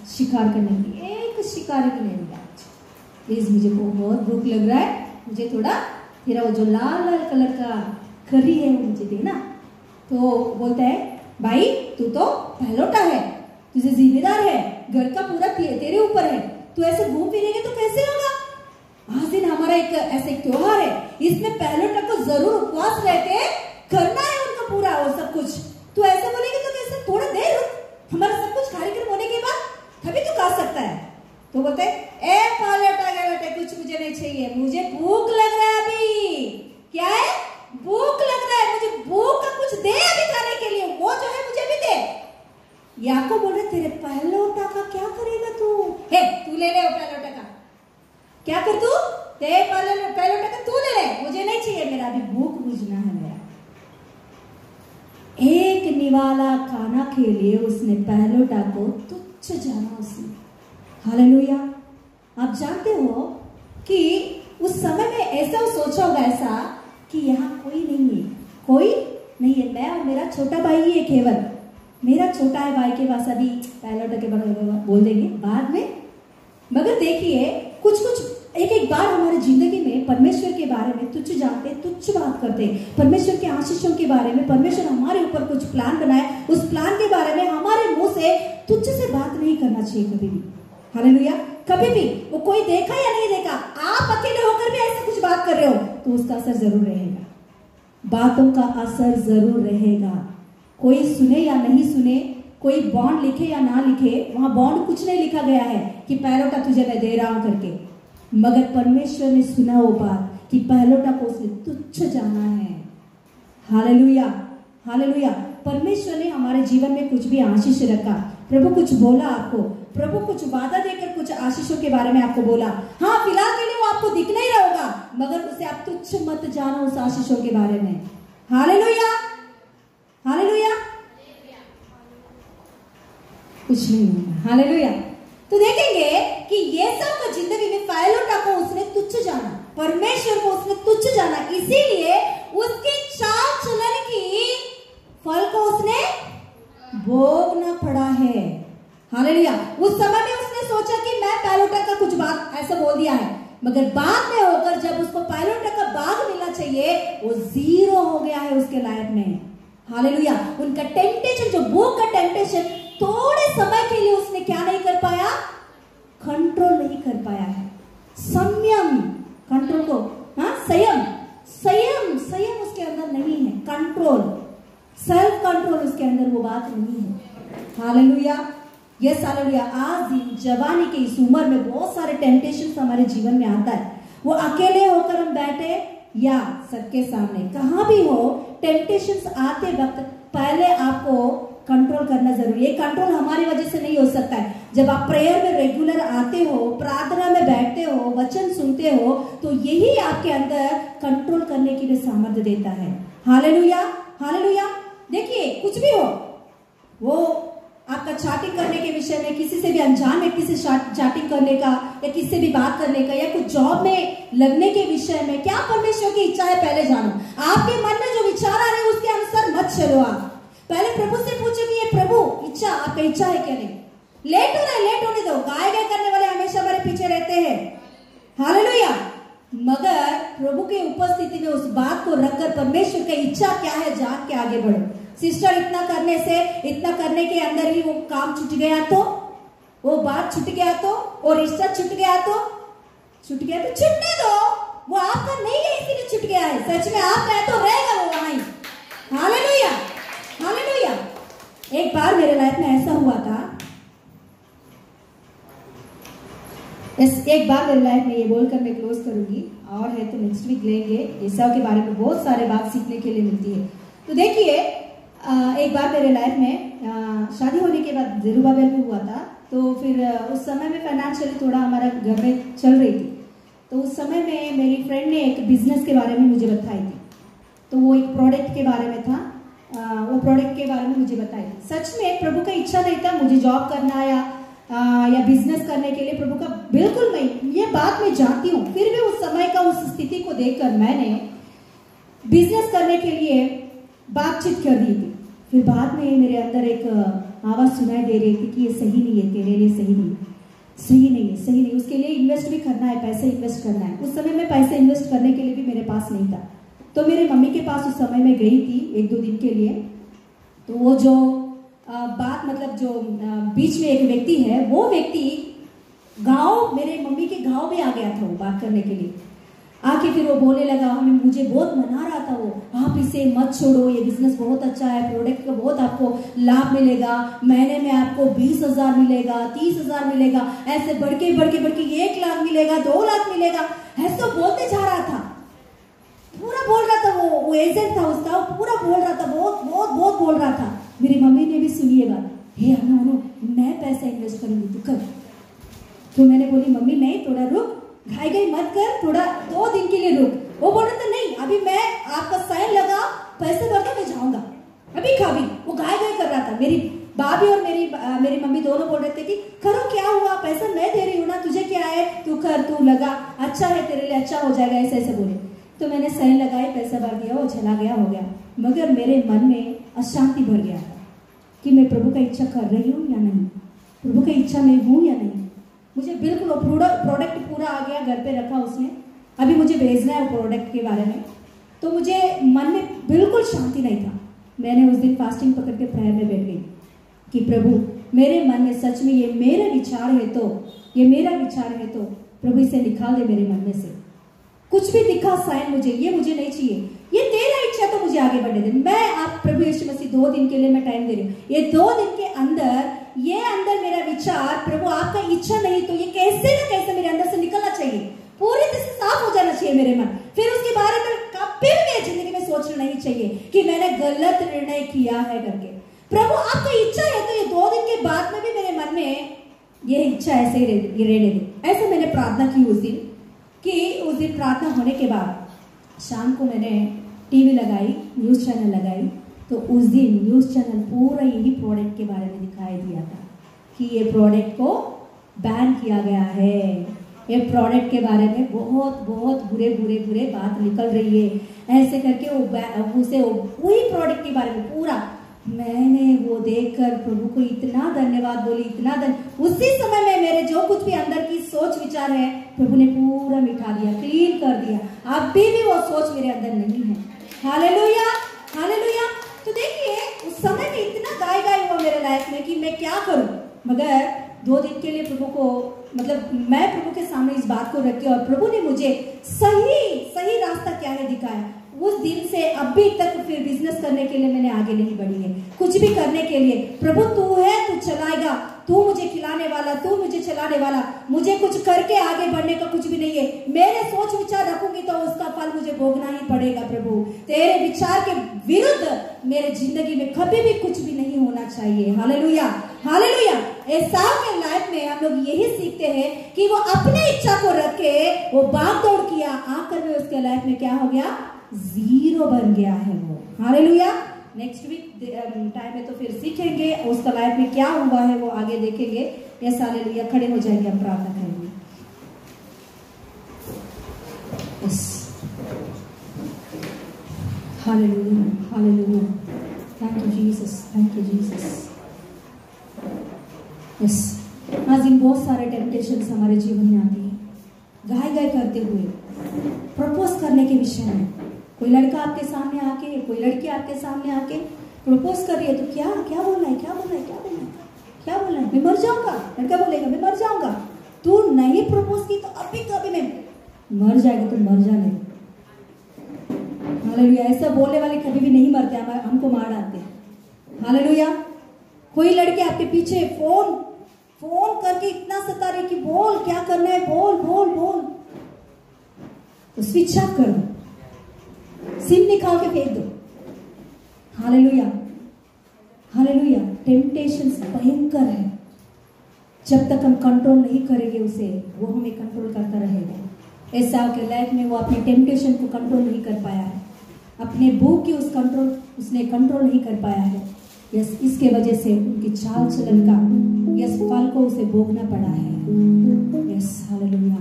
[SPEAKER 3] शिकार करने के लिए, एक शिकार भी नहीं मिला, प्लीज मुझे बहुत भूख लग रहा है, मुझे थोड़ा तेरा वो जो लाल लाल कलर का करी है वो मुझे देना। तो बोलता है भाई तू तो पहलौठा है, तुझे जिम्मेदार है, घर का पूरा तेरे ऊपर है, तू ऐसे घूम फिरेंगे तो कैसे होगा? आज दिन हमारा एक ऐसे त्योहार है, इसमें पहलौठा को जरूर उपवास रहते करना है उनका पूरा वो सब कुछ। तू ऐसे बोलेंगे तो कैसे? थोड़ा देर रुक, हमारा सब कुछ कार्यक्रम होने के बाद तभी तो खा सकता है। तो बोलते ए पहलौठा कुछ मुझे नहीं चाहिए, मुझे भूख लग रहा है अभी। क्या है? भूख लग रहा है, मुझे भूख का कुछ दे अभी खाने के लिए, वो जो है मुझे भी दे। याकूब बोल रहे तेरे पहलौठा का क्या करेगा तू? हे तू ले ले वो पहलौठा का, क्या कर तू? तेरे पहलौठा का तू ले ले, मुझे नहीं चाहिए, मेरा अभी भूख बुझना है मेरा। एक निवाला खाना के लिए उसने पहलौठा को तुच्छ जाना उसने। हालेलुया। आप जानते हो कि उस समय में ऐसा सोचा होगा ऐसा कि यहाँ कोई नहीं है, मैं और मेरा छोटा भाई ही है, केवल मेरा छोटा है भाई के पास, अभी पहलौठा के बारे में बोल देंगे बाद में। मगर देखिए कुछ एक बार हमारे जिंदगी में परमेश्वर के बारे में तुच्छ जानते, तुच्छ बात करते, परमेश्वर के आशीषों के बारे में, परमेश्वर हमारे ऊपर कुछ प्लान बनाए, उस प्लान के बारे में हमारे मुंह से तुच्छ से बात नहीं करना चाहिए कभी भी। हालेलुया। कभी भी वो कोई देखा या नहीं देखा, आप अकेले होकर भी ऐसे कुछ बात कर रहे हो तो उसका असर जरूर रहेगा, बातों का असर जरूर रहेगा। कोई सुने या नहीं सुने, कोई बॉन्ड लिखे या ना लिखे, वहां बॉन्ड कुछ नहीं लिखा गया है कि पहलौठा तुझे मैं दे रहा हूं करके, मगर परमेश्वर ने सुना वो बात कि पहलौठा को उसने तुच्छ जाना है। Hallelujah, hallelujah. परमेश्वर ने हमारे जीवन में कुछ भी आशीष रखा, प्रभु कुछ बोला आपको, प्रभु कुछ वादा देकर कुछ आशीषों के बारे में आपको बोला। हाँ फिलहाल के लिए वो आपको दिख नहीं रहा होगा, मगर उसे आप तुच्छ मत जानो उस आशीषों के बारे में। Hallelujah, hallelujah. कुछ नहीं होगा। हालेलुया। तो देखेंगे कि येसाऊ का जिंदगी में पहलौठा को उसने तुच्छ जाना, परमेश्वर को उसने तुच्छ जाना, इसीलिए उसकी चाल चलन की फल को उसने भोगना पड़ा है। हालेलुया। उस समय में उसने सोचा कि मैं पहलौठा का कुछ बात ऐसा बोल दिया है, मगर बाद में होकर जब उसको पहलौठा का बाग मिलना चाहिए वो जीरो हो गया है उसके लाइफ में। हालेलुया। उनका टेम्पटेशन, जो भूख का टेम्पटेशन, थोड़े समय के लिए उसने क्या नहीं कर पाया? कंट्रोल नहीं कर पाया है। संयम, कंट्रोल को, हाँ संयम वो बात नहीं है। Hallelujah, yes hallelujah. आज जवानी के इस उम्र में बहुत सारे टेम्पटेशंस हमारे जीवन में आता है। वो अकेले होकर हम बैठे या सबके सामने, कहाँ भी हो, टेम्पटेशंस आते वक्त पहले आपको कंट्रोल करना जरूरी है। कंट्रोल हमारी वजह से नहीं हो सकता है। जब आप प्रेयर में रेगुलर आते हो, प्रार्थना में बैठते हो, वचन सुनते हो, तो यही आपके अंदर कंट्रोल करने के लिए सामर्थ्य देता है। Hallelujah, hallelujah. देखिए, कुछ भी हो, वो आपका चैटिंग करने के विषय में, किसी से भी अनजान व्यक्ति से चैटिंग करने का, या किसी से भी बात करने का, या कुछ जॉब में लगने के विषय में, क्या परमेश्वर की इच्छा है पहले जानो। आपके मन में जो विचार आ रहे हैं उसके अनुसार मत चलो। आप पहले प्रभु से पूछो कि ये प्रभु इच्छा, आपका इच्छा है क्या नहीं। लेट हो रहा है, लेट होने दो। गाय गाय करने वाले हमेशा हमारे पीछे रहते हैं। हालेलुया। मगर प्रभु के उपस्थिति में उस बात को रखकर परमेश्वर की इच्छा क्या है जान के आगे बढ़ो। सिस्टर, इतना करने से, इतना करने के अंदर ही वो काम छूट गया तो, वो बात छूट गया तो, और रिश्ता छूट गया तो छूटने दो। वो आपका नहीं है इसीलिए छूट गया है। सच में आपका है तो रहेगा वो वहां ही। Hallelujah, hallelujah. एक बार मेरे लाइफ में ऐसा हुआ था, एक बार मेरे लाइफ में, ये बोलकर मैं क्लोज करूंगी, और है तो नेक्स्ट वीक लेंगे। ईसाऊ के बारे में बहुत सारे बात सीखने के लिए मिलती है। तो देखिए, एक बार मेरे लाइफ में शादी होने के बाद ज़ेरुब्बाबेल में हुआ था। तो फिर उस समय में फाइनेंशियली थोड़ा हमारा घर में चल रही थी। तो उस समय में मेरी फ्रेंड ने एक बिजनेस के बारे में मुझे बताई थी। तो वो एक प्रोडक्ट के बारे में था, वो प्रोडक्ट के बारे में मुझे बताई थी। सच में प्रभु का इच्छा नहीं था मुझे जॉब करना या बिजनेस करने के लिए, प्रभु का बिल्कुल नहीं। ये बात मैं जानती हूँ, फिर भी उस समय का उस स्थिति को देखकर मैंने बिजनेस करने के लिए बातचीत कर दी थी। फिर बाद में मेरे अंदर एक आवाज सुनाई दे रही थी कि ये सही नहीं है, तेरे लिए सही नहीं है, सही नहीं है, सही नहीं। उसके लिए इन्वेस्ट भी करना है, पैसे इन्वेस्ट करना है। उस समय में पैसे इन्वेस्ट करने के लिए भी मेरे पास नहीं था। तो मेरे मम्मी के पास उस समय में गई थी 1-2 दिन के लिए। तो वो जो बात, मतलब जो बीच में एक व्यक्ति है, वो व्यक्ति गांव, मेरे मम्मी के गांव में आ गया था वो बात करने के लिए। आके फिर वो बोलने लगा, हमें मुझे बहुत मना रहा था वो, आप इसे मत छोड़ो, ये बिजनेस बहुत अच्छा है, प्रोडक्ट का बहुत आपको लाभ मिलेगा, महीने में आपको 20,000 मिलेगा, 30,000 मिलेगा, ऐसे बढ़ के 1 लाख मिलेगा, 2 लाख मिलेगा, ऐसा बोलते जा रहा था। पूरा बोल रहा था, वो एजेंट था उसका, वो पूरा बोल रहा था, बहुत बोल रहा था। मेरी मम्मी ने भी सुनी ये बात, हे अनु, मैं पैसा इन्वेस्ट करूंगी, तू कर। तो मैंने बोली, मम्मी नहीं, थोड़ा रुक, घाई मत कर, थोड़ा 2 दिन के लिए रुक। वो बोल रहा था, नहीं अभी मैं आपका साइन लगा, पैसे भर के मैं जाऊंगा, अभी खावी। वो घाई कर रहा था। मेरी भाभी और मेरी मम्मी दोनों बोल रहे थे कि करो, क्या हुआ, पैसा मैं दे रही हूँ ना, तुझे क्या है, तू कर, तू लगा, अच्छा है तेरे लिए, अच्छा हो जाएगा, ऐसे बोले। तो मैंने साइन लगाए, पैसा भर दिया, वो चला गया, हो गया। मगर मेरे मन में अशांति भर गया था कि मैं प्रभु का इच्छा कर रही हूँ या नहीं, प्रभु की इच्छा में हूँ या नहीं। मुझे बिल्कुल वो प्रोडक्ट पूरा आ गया, घर पे रखा उसने, अभी मुझे भेजना है वो प्रोडक्ट के बारे में। तो मुझे मन में बिल्कुल शांति नहीं था। मैंने उस दिन फास्टिंग पकड़ के प्रेयर में बैठ गई कि प्रभु, मेरे मन में सच में ये मेरा विचार है तो, ये मेरा विचार है तो प्रभु इसे निकाल दे मेरे मन में से। कुछ भी दिखा साइन मुझे, ये मुझे नहीं चाहिए, ये तेरा इच्छा तो मुझे आगे बढ़ने दे। मैं आप प्रभु यीशु मसीह 2 दिन के लिए मैं टाइम दे रही हूँ। ये 2 दिन के अंदर मेरा विचार, प्रभु आपका इच्छा नहीं तो ये कैसे ना कैसे मेरे अंदर से निकलना चाहिए, पूरी तरह से साफ हो जाना चाहिए मेरे मन। फिर उसके बारे में कभी भी मेरी जिंदगी में सोचना नहीं चाहिए कि मैंने गलत निर्णय किया है करके। प्रभु आपका इच्छा है तो ये 2 दिन के बाद में भी मेरे मन में ये इच्छा ऐसे ही रहने दे। ऐसे मैंने प्रार्थना की उस दिन, कि उस दिन प्रार्थना होने के बाद शाम को मैंने टीवी लगाई, न्यूज़ चैनल लगाई। तो उस दिन न्यूज़ चैनल पूरा यही प्रोडक्ट के बारे में दिखाई दिया था कि ये प्रोडक्ट को बैन किया गया है, ये प्रोडक्ट के बारे में बहुत बुरे बात निकल रही है, ऐसे करके वही प्रोडक्ट के बारे में पूरा। मैंने वो देखकर प्रभु को इतना धन्यवाद बोली, उसी समय में मेरे जो कुछ भी अंदर की सोच विचार है प्रभु ने पूरा मिटा दिया, क्लीन कर दिया। अभी भी वो सोच मेरे अंदर नहीं है। Hallelujah, hallelujah. तो देखिए, उस समय में इतना गाय हुआ मेरे लाइफ में कि मैं क्या करूं। मगर 2 दिन के लिए प्रभु को, मतलब मैं प्रभु के सामने इस बात को रखी और प्रभु ने मुझे सही रास्ता क्या है दिखाया। उस दिन से अभी तक फिर बिजनेस करने के लिए मैंने आगे नहीं बढ़ी है। कुछ भी करने के लिए प्रभु तू है, तू चलाएगा, तू मुझे खिलाने वाला, तू मुझे चलाने वाला, मुझे कुछ करके आगे बढ़ने का कुछ भी नहीं है। मेरे सोच विचार रखूंगी तो उसका फल मुझे भोगना ही पड़ेगा। प्रभु तेरे विचार के विरुद्ध मेरे जिंदगी में कभी भी कुछ भी नहीं होना चाहिए। Hallelujah, hallelujah. एसाव के लाइफ में हम लोग यही सीखते हैं कि वो अपने इच्छा को रख के वो भाग दौड़ किया, आखिर में उसके लाइफ में क्या हो गया, जीरो बन गया है वो। हालेलुया। नेक्स्ट वीक टाइम में तो फिर सीखेंगे उसका लाइफ में क्या हुआ है, वो आगे देखेंगे। Yes hallelujah. खड़े हो जाएंगे, हम प्रार्थना करेंगे। Yes hallelujah, hallelujah. Thank you Jesus, thank you Jesus. Yes नाज़रीन, बहुत सारे टेम्पटेशंस हमारे जीवन में आती है, गाय गाय करते हुए प्रपोज करने के विषय में। कोई लड़का आपके सामने आके, कोई लड़की आपके सामने आके प्रपोज कर रही है तो क्या क्या बोलना है, क्या बोलना है, क्या बोलना है, क्या बोलना है, मैं मर जाऊंगा। लड़का बोलेगा मैं मर जाऊंगा। तू नहीं प्रपोज की तो अभी कभी मैं मर जाएगा, तो मर जाने। हालेलुया। ऐसा बोलने वाले कभी भी नहीं मरते, हमको मार डालते हैं। हालेलुया। कोई लड़के आपके पीछे फोन करके इतना सता रहे कि बोल क्या करना है, बोल बोल बोल, तो स्विच ऑफ कर दो, सिम निकाल के फेंक दो। Hallelujah, hallelujah. टेम्पटेशंस भयंकर है। जब तक हम कंट्रोल नहीं करेंगे उसे, वो हमें कंट्रोल करता रहेगा। एसाव के लाइफ में वो अपने टेम्पटेशन को कंट्रोल नहीं कर पाया है, अपने भूख की उसने कंट्रोल नहीं कर पाया है। यस, इसके वजह से उनकी चाल चलन का यस फल को उसे भोगना पड़ा है। Yes hallelujah,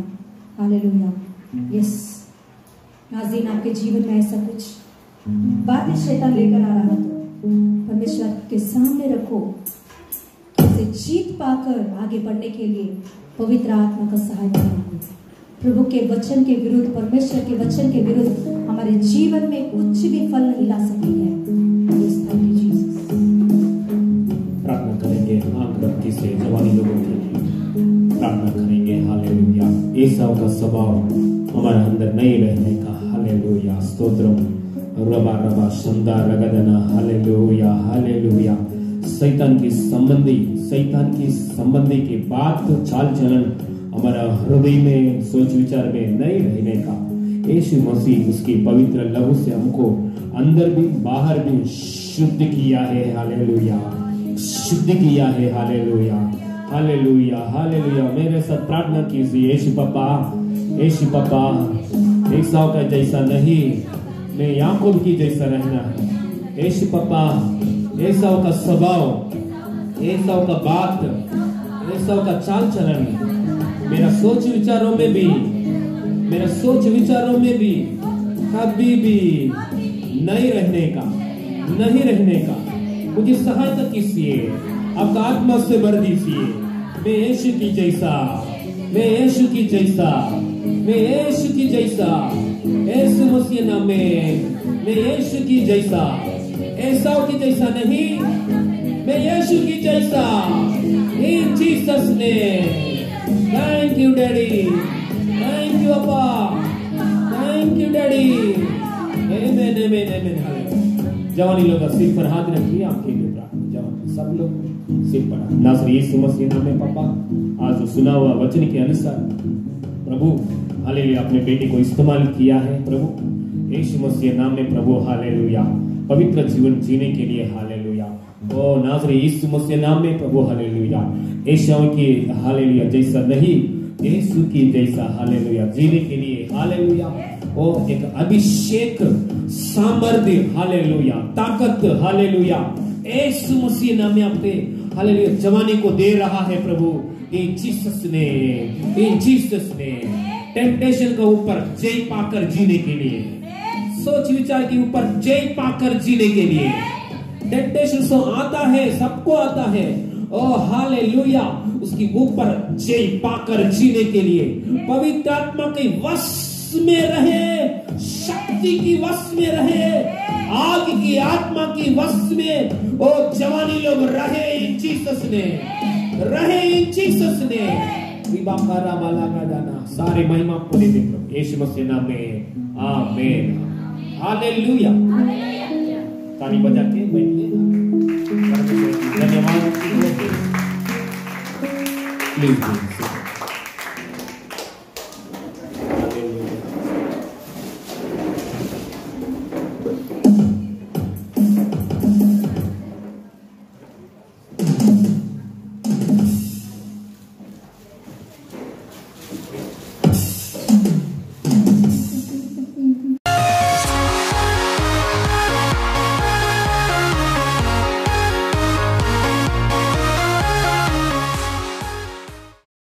[SPEAKER 3] hallelujah. यस नाज़रीन, आपके जीवन में ऐसा कुछ बातें शैतान लेकर आ रहा हो तो परमेश्वर के सामने रखो, उसे जीत पाकर आगे बढ़ने के लिए पवित्र आत्मा का सहायता मांगो। प्रभु के वचन के विरुद्ध, परमेश्वर के वचन के विरुद्ध हमारे जीवन में कुछ भी फल नहीं ला सकती है।
[SPEAKER 1] प्रार्थना करेंगे आंख बत्ती से जवानी लोगों के लिए प्रार्थना करेंगे। हालेलुया। एसाव का स्वभाव हमारे अंदर नहीं रहने का। हालेलुया, स्तोत्रम। रबा रबा शंदा रगदना। Hallelujah, hallelujah. शैतान की संबंधी की बात चाल चलन हमारा हृदय में, सोच विचार में नहीं रहने का। यीशु मसीह उसकी पवित्र लहू से हमको अंदर भी बाहर भी शुद्ध किया है। हालेलुया, शुद्ध किया है। Hallelujah, hallelujah, hallelujah. मेरे साथ प्रार्थना कीजिए। यीशु पापा, यीशु पापा, एसाव का जैसा नहीं, मैं याकूब की जैसा रहना है। यीशु पापा, एसाव का स्वभाव, एसाव का बात, एसाव का चाल चलन मेरा सोच विचारों में भी कभी भी नहीं रहने का मुझे सहायता कीजिए। आपका आत्मा से भर दीजिए। मैं यीशु की जैसा, यीशु मसीह नाम में मैं यीशु की जैसा, एसाव की जैसा नहीं, मैं यीशु की जैसा। In Jesus name. Thank you daddy, thank you अप्पा, thank you daddy. Amen, amen, amen. जवानी लोग सिर पर हाथ रखिए, आपके लिए प्रार्थना। जवान सब लोग सिर पर। नासरी यीशु मसीह नाम में पापा, आज सुना हुआ वचन के अनुसार प्रभु हालेलुया अपने बेटे को इस्तेमाल किया है। प्रभु यीशु मसीह नाम में प्रभु हालेलुया पवित्र जीवन जीने के लिए। हालेलुया। ओ नासरी यीशु मसीह नाम में प्रभु हालेलुया एसाव की हालेलुया जैसा नहीं, यीशु की जैसा हालेलुया जीने के लिए। हालेलुया। ओ एक अभिषेक, सामर्थ्य, हालेलुया ताकत, हालेलुया यीशु मसीह नाम में अपने हालेलुया जवानी को दे रहा है प्रभु। इन जीसस ने टेम्पटेशन के ऊपर जय पाकर जीने के लिए, सोच विचार के ऊपर जय पाकर जीने के लिए। टेम्पटेशन तो आता है, सबको आता है। ओ हालेलुया, उसकी ऊपर जय पाकर जीने के लिए पवित्र आत्मा के वश में रहे, शक्ति की वश में रहे, आग की आत्मा की वश में ओ जवानी लोग रहे। इन जीसस ने रहे, इन जीसस ने विबाकारा वाला का जाना सारे महिमा को दे दे यीशु मसीह नाम में। आमीन। हालेलुया। ताली बजा के बैठिए। धन्यवाद। प्लीज